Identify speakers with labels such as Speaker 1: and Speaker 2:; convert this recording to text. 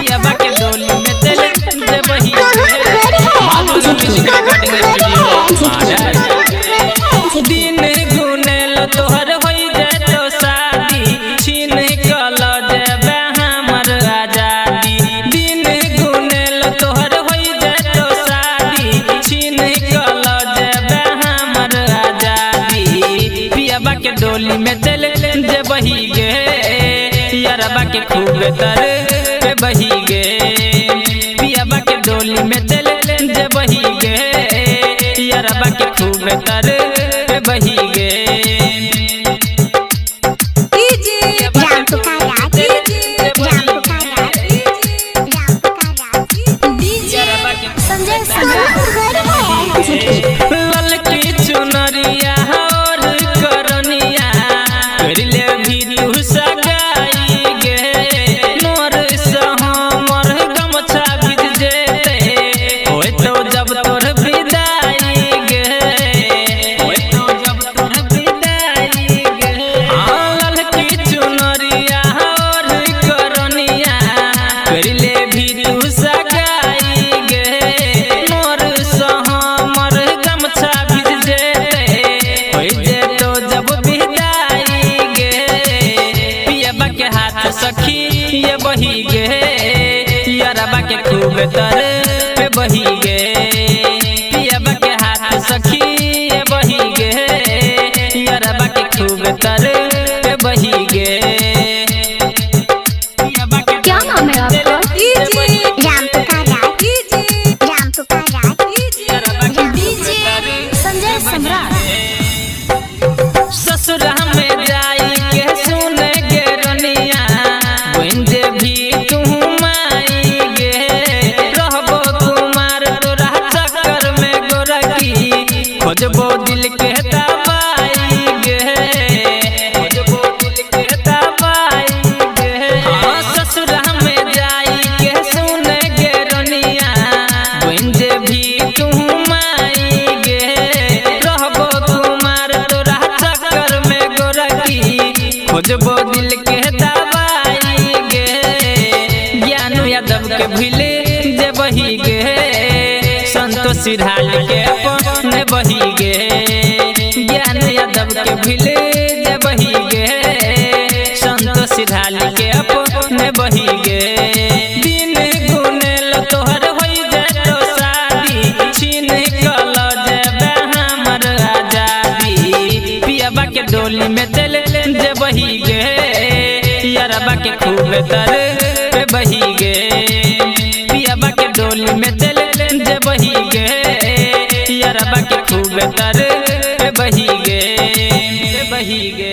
Speaker 1: पियाबा के डोली में चल जे बही दिन गुने लो तोहर होई जाए तो शादी छीन कल जेबे हमर आजादी। दिन गुने लो तोहर होई जाए तो शादी छीन कल जेबे हमर आजादी। पियाबा के डोली में चल जे बही गे यारबा के खूब तर पे बही गे। पियाबा के डोली में चल जे बही गे यारबा के खूब तर पे बही गे। ललकी चुनरिया और करनिया कर ले भी तू सगाई गे। मोर से हमर गमछा भिज जेते होय तो जब तोर विदाई गे। होय तो जब तोर विदाई गे। ललकी चुनरिया और करनिया कर ले भी तू सगाई गे। मोर से हमर गमछा भिज जेते होय जे तो जब विदाई गे। पियाबा के हाथ सखी ये बही गे यारबा के खूब तर पे बही गे। पियाबा के हाथ सखी ये बही गे यारबा के खूब तर पे बही गे। पियाबा के
Speaker 2: क्या नाम है आपका? संजय सम्राट।
Speaker 1: ससुरा में जाई के सुने गे रनिया बंजे भी तू माई गे। रहबो कुमार तोरा चक्कर में गोरकी खोजबो दिल के दवाई गे। खोजबो दिल के दवाई गे। ससुरा में जाई के सुने गे रनिया बंजे भी तू माई गे। रहबो कुमार तोरा चक्कर में गोरकी खोजबो दिल के दवाई गे। ज्ञानू यादव के भिले जे बही गे संतोष ढाल के अपने बही गे। ज्ञानू यादव के भिले जे बही गे संतोष ढाल के अपने बही गे। दिन गुने लो तोहर होई जाए तो शादी छीन कल जेबे हमर आजादी। पियाबा के डोली में चल जे बही गे यारबा के खूब तर पे बही गे। पियाबा के डोली में चल जे बही गे यारबा के खूब तर पे बही गे।